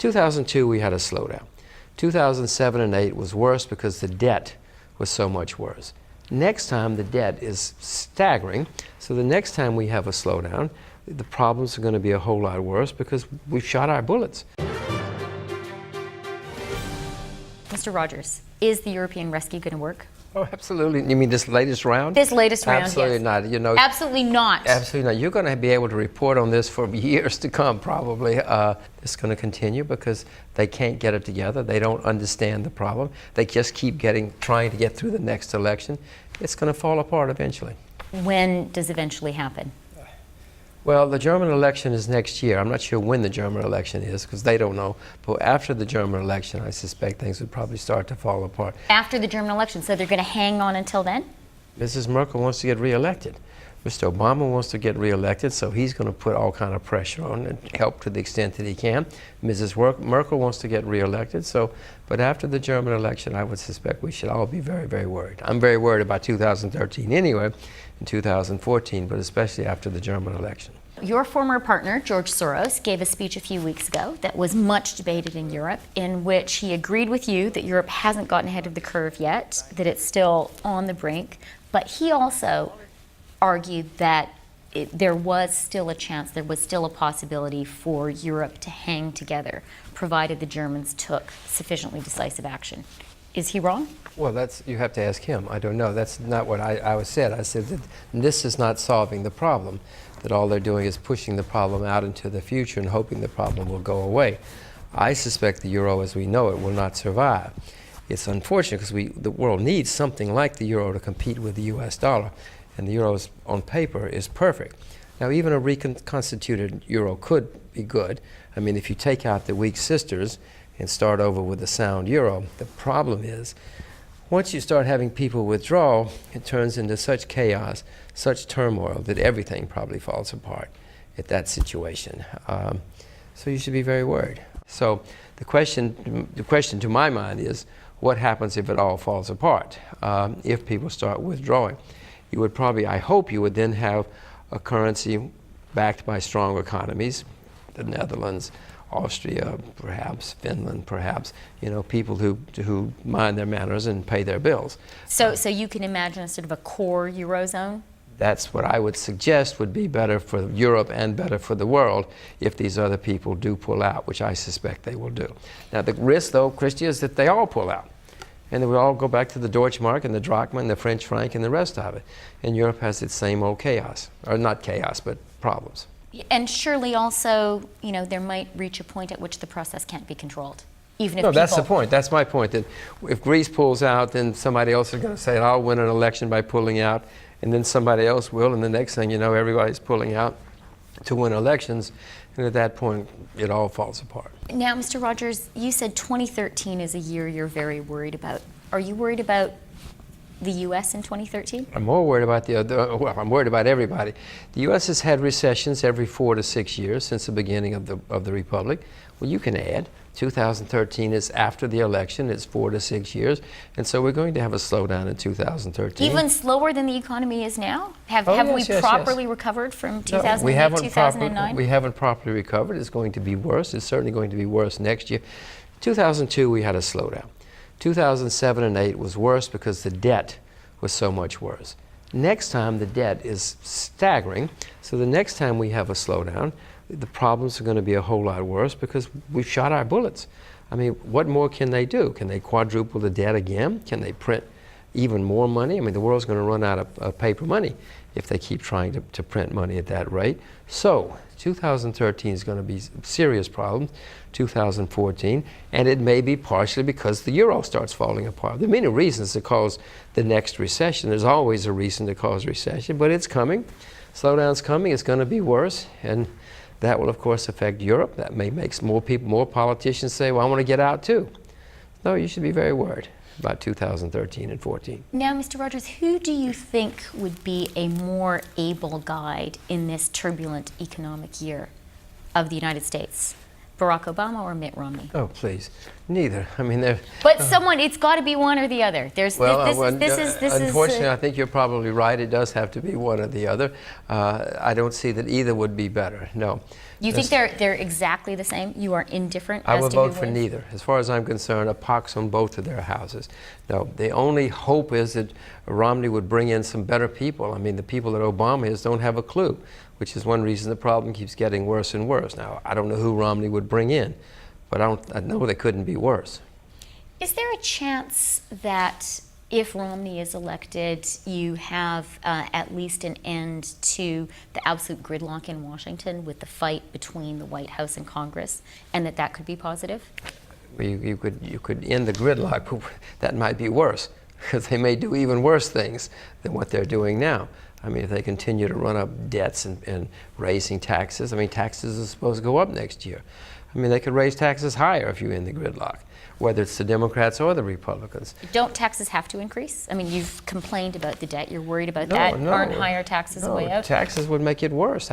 2002, we had a slowdown. 2007 and 8 was worse because the debt was so much worse. Next time, the debt is staggering, so the next time we have a slowdown, the problems are going to be a whole lot worse because we've shot our bullets. Mr. Rogers, is the European rescue going to work? Oh, absolutely. You mean this latest round? This latest round, absolutely yes. Not. You know, absolutely not. Absolutely not. You're going to be able to report on this for years to come, probably. It's going to continue because they can't get it together. They don't understand the problem. They just keep trying to get through the next election. It's going to fall apart eventually. When does eventually happen? Well, the German election is next year. I'm not sure when the German election is because they don't know. But after the German election, I suspect things would probably start to fall apart. After the German election, so they're going to hang on until then? Mrs. Merkel wants to get reelected. Mr. Obama wants to get reelected, so he's going to put all kind of pressure on and help to the extent that he can. Mrs. Merkel wants to get reelected, but after the German election, I would suspect we should all be very, very worried. I'm very worried about 2013 anyway, and 2014, but especially after the German election. Your former partner, George Soros, gave a speech a few weeks ago that was much debated in Europe, in which he agreed with you that Europe hasn't gotten ahead of the curve yet, that it's still on the brink, but he also argued that there was still a chance, there was still a possibility for Europe to hang together, provided the Germans took sufficiently decisive action. Is he wrong? Well, you have to ask him. I don't know. That's not what I said. I said that this is not solving the problem, that all they're doing is pushing the problem out into the future and hoping the problem will go away. I suspect the euro as we know it will not survive. It's unfortunate because the world needs something like the euro to compete with the US dollar, and the euro on paper is perfect. Now, even a reconstituted euro could be good. I mean, if you take out the weak sisters and start over with a sound euro, the problem is once you start having people withdraw, it turns into such chaos, such turmoil, that everything probably falls apart at that situation. So you should be very worried. So the question to my mind is, what happens if it all falls apart? If people start withdrawing, you would probably, I hope you would then have a currency backed by strong economies, the Netherlands, Austria, perhaps, Finland, perhaps, people who mind their manners and pay their bills. So you can imagine a sort of a core Eurozone? That's what I would suggest would be better for Europe and better for the world if these other people do pull out, which I suspect they will do. Now, the risk, though, Christy, is that they all pull out. And then we all go back to the Deutschmark and the Drachma and the French franc and the rest of it. And Europe has its same old chaos. Or not chaos, but problems. And surely also, there might reach a point at which the process can't be controlled. Even if no, that's the point. That's my point. That if Greece pulls out, then somebody else is going to say, I'll win an election by pulling out. And then somebody else will. And the next thing you know, everybody's pulling out to win elections. And at that point, it all falls apart. Now, Mr. Rogers, you said 2013 is a year you're very worried about. Are you worried about the U.S. in 2013? I'm more worried about I'm worried about everybody. The U.S. has had recessions every 4 to 6 years since the beginning of the Republic. Well, you can add. 2013 is after the election. It's 4 to 6 years. And so we're going to have a slowdown in 2013. Even slower than the economy is now? Have we properly recovered from 2008, 2009? We haven't properly recovered. It's going to be worse. It's certainly going to be worse next year. 2002, we had a slowdown. 2007 and 8 was worse because the debt was so much worse. Next time, the debt is staggering. So the next time we have a slowdown, the problems are going to be a whole lot worse because we've shot our bullets. I mean, what more can they do? Can they quadruple the debt again? Can they print even more money? I mean, the world's going to run out of paper money if they keep trying to print money at that rate. So 2013 is going to be a serious problem, 2014, and it may be partially because the euro starts falling apart. There are many reasons to cause the next recession. There's always a reason to cause recession, but it's coming. Slowdown's coming. It's going to be worse, and that will, of course, affect Europe. That may make more politicians say, well, I want to get out too. No, you should be very worried about 2013 and 14. Now, Mr. Rogers, who do you think would be a more able guide in this turbulent economic year of the United States? Barack Obama or Mitt Romney? Oh, please, neither. I mean, they're. But someone, it's got to be one or the other. There's Unfortunately, I think you're probably right. It does have to be one or the other. I don't see that either would be better. No. You think they're exactly the same? You are indifferent I as would to who vote for wins? neither. As far as I'm concerned, a pox on both of their houses. No, the only hope is that Romney would bring in some better people. I mean, the people that Obama is don't have a clue, which is one reason the problem keeps getting worse and worse. Now, I don't know who Romney would bring in, but I know they couldn't be worse. Is there a chance that if Romney is elected, you have at least an end to the absolute gridlock in Washington with the fight between the White House and Congress, and that could be positive? You could end the gridlock, but that might be worse, because they may do even worse things than what they're doing now. I mean, if they continue to run up debts and raising taxes, I mean, taxes are supposed to go up next year. I mean, they could raise taxes higher if you end the gridlock, whether it's the Democrats or the Republicans. Don't taxes have to increase? I mean, you've complained about the debt. You're worried about that. No, Aren't higher taxes a way out? Taxes would make it worse.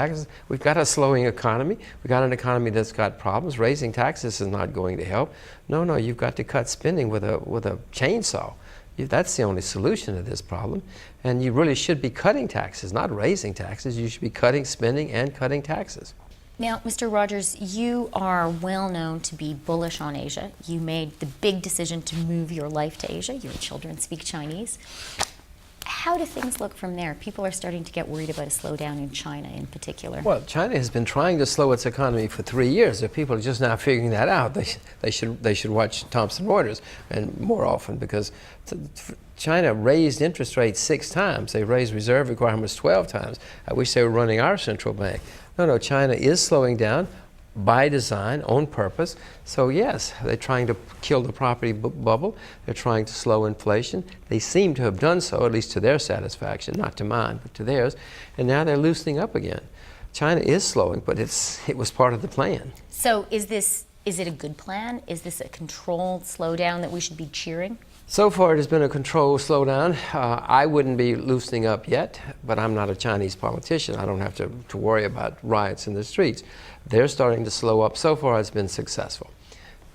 We've got a slowing economy. We've got an economy that's got problems. Raising taxes is not going to help. No, you've got to cut spending with a chainsaw. That's the only solution to this problem. And you really should be cutting taxes, not raising taxes. You should be cutting spending and cutting taxes. Now, Mr. Rogers, you are well known to be bullish on Asia. You made the big decision to move your life to Asia. Your children speak Chinese. How do things look from there? People are starting to get worried about a slowdown in China in particular. Well, China has been trying to slow its economy for 3 years. There are people just now figuring that out. They should watch Thomson Reuters and more often, because China raised interest rates 6 times. They raised reserve requirements 12 times. I wish they were running our central bank. No, China is slowing down by design, on purpose. So yes, they're trying to kill the property bubble. They're trying to slow inflation. They seem to have done so, at least to their satisfaction, not to mine, but to theirs. And now they're loosening up again. China is slowing, but it was part of the plan. So is it a good plan? Is this a controlled slowdown that we should be cheering? So far, it has been a controlled slowdown. I wouldn't be loosening up yet, but I'm not a Chinese politician. I don't have to worry about riots in the streets. They're starting to slow up. So far, it's been successful.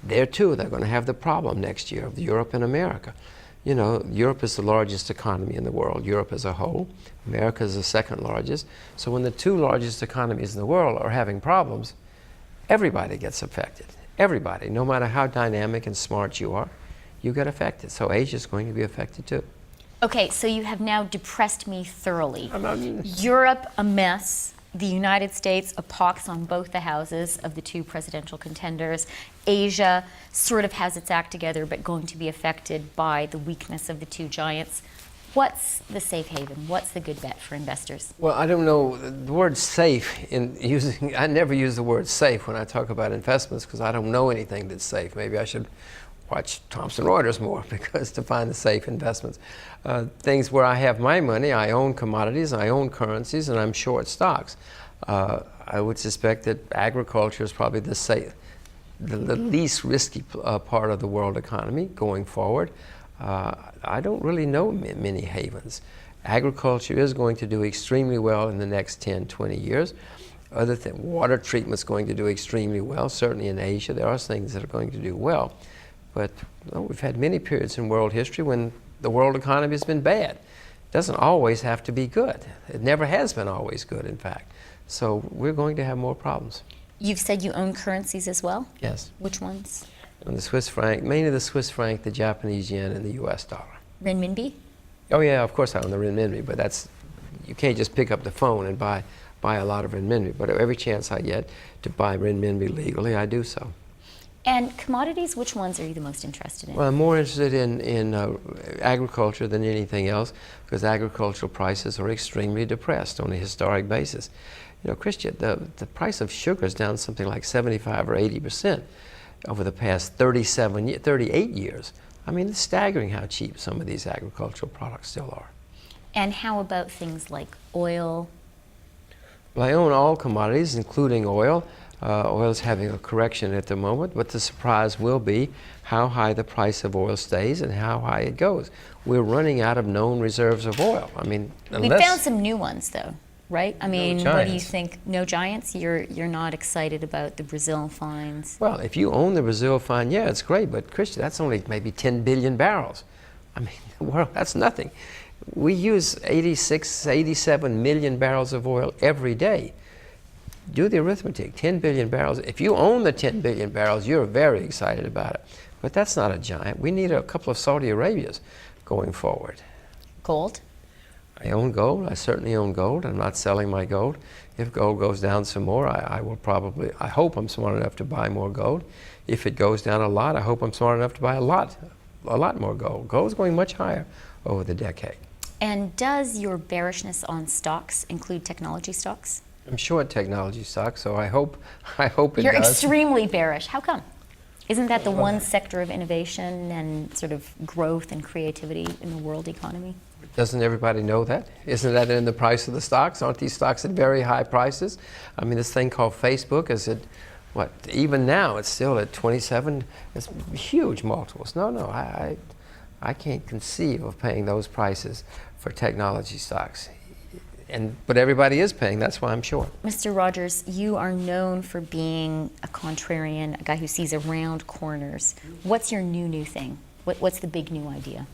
There, too, they're going to have the problem next year of Europe and America. You know, Europe is the largest economy in the world, Europe as a whole. America is the second largest. So when the two largest economies in the world are having problems, everybody gets affected. Everybody, no matter how dynamic and smart you are, you get affected. So Asia is going to be affected too. Okay, so you have now depressed me thoroughly. Europe, a mess. The United States, a pox on both the houses of the two presidential contenders. Asia sort of has its act together, but going to be affected by the weakness of the two giants. What's the safe haven? What's the good bet for investors? Well, I don't know. The word safe, I never use the word safe when I talk about investments, because I don't know anything that's safe. Maybe I should watch Thomson Reuters more because to find the safe investments. Things where I have my money, I own commodities, I own currencies, and I'm short stocks. I would suspect that agriculture is probably the least risky part of the world economy going forward. I don't really know many havens. Agriculture is going to do extremely well in the next 10, 20 years. Water treatment's going to do extremely well, certainly in Asia. There are things that are going to do well. But we've had many periods in world history when the world economy has been bad. It doesn't always have to be good. It never has been always good, in fact. So we're going to have more problems. You've said you own currencies as well? Yes. Which ones? And the Swiss franc, mainly the Swiss franc, the Japanese yen, and the US dollar. Renminbi? Oh yeah, of course I own the renminbi, but you can't just pick up the phone and buy a lot of renminbi. But every chance I get to buy renminbi legally, I do so. And commodities, which ones are you the most interested in? Well, I'm more interested in agriculture than anything else, because agricultural prices are extremely depressed on a historic basis. You know, Christian, the price of sugar is down something like 75 or 80% over the past 38 years. I mean, it's staggering how cheap some of these agricultural products still are. And how about things like oil? Well, I own all commodities, including oil. Oil is having a correction at the moment, but the surprise will be how high the price of oil stays and how high it goes. We're running out of known reserves of oil. I mean, We found some new ones, though. right? I mean, what do you giants. think? No giants? You're not excited about the Brazil finds? Well, if you own the Brazil find, yeah, it's great, but Christian, that's only maybe 10 billion barrels. I mean, well, that's nothing. We use 86, 87 million barrels of oil every day. Do the arithmetic, 10 billion barrels. If you own the 10 billion barrels, you're very excited about it. But that's not a giant. We need a couple of Saudi Arabias going forward. Gold? I own gold. I certainly own gold. I'm not selling my gold. If gold goes down some more, I will probably, I hope I'm smart enough to buy more gold. If it goes down a lot, I hope I'm smart enough to buy a lot more gold. Gold's going much higher over the decade. And does your bearishness on stocks include technology stocks? I'm short technology stocks, so I hope it You're does. extremely bearish. How come? Isn't that the one sector of innovation and sort of growth and creativity in the world economy? Doesn't everybody know that? Isn't that in the price of the stocks? Aren't these stocks at very high prices? I mean, this thing called Facebook is at, what, even now it's still at 27, it's huge multiples. No, I can't conceive of paying those prices for technology stocks. But everybody is paying, that's why I'm short. Mr. Rogers, you are known for being a contrarian, a guy who sees around corners. What's your new thing? What's the big new idea?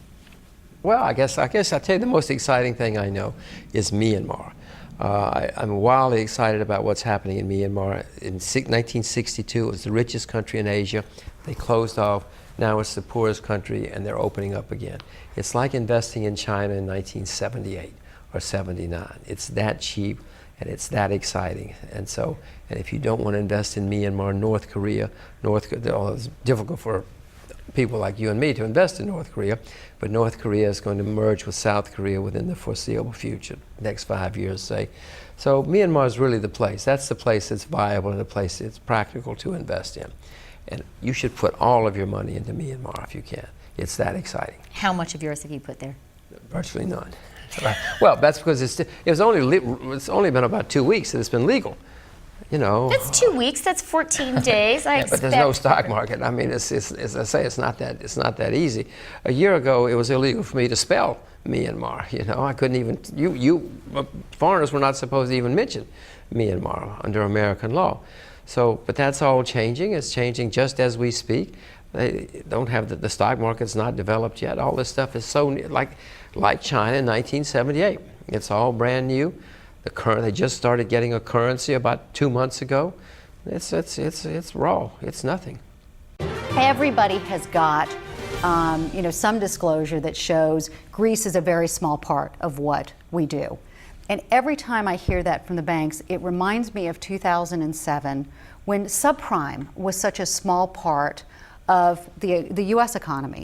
Well, I guess I'll tell you the most exciting thing I know is Myanmar. I'm wildly excited about what's happening in Myanmar. In 1962, it was the richest country in Asia. They closed off. Now it's the poorest country, and they're opening up again. It's like investing in China in 1978 or 79. It's that cheap, and it's that exciting. And if you don't want to invest in Myanmar, North Korea, it's difficult for people like you and me to invest in North Korea, but North Korea is going to merge with South Korea within the foreseeable future, next 5 years, say. So Myanmar is really the place. That's the place that's viable and the place that's practical to invest in. And you should put all of your money into Myanmar if you can. It's that exciting. How much of yours have you put there? Virtually none. Well, that's because it's only been about 2 weeks that it's been legal. You know, That's 2 weeks. That's 14 days. I yeah, expect. but there's no stock market. I mean, as I say, it's not that easy. A year ago, it was illegal for me to spell Myanmar. You know, I couldn't even. Foreigners were not supposed to even mention Myanmar under American law. So, but that's all changing. It's changing just as we speak. They don't have the stock market's not developed yet. All this stuff is so like China in 1978. It's all brand new. They just started getting a currency about 2 months ago. It's raw. It's nothing. Everybody has got, some disclosure that shows Greece is a very small part of what we do. And every time I hear that from the banks, it reminds me of 2007 when subprime was such a small part of the U.S. economy.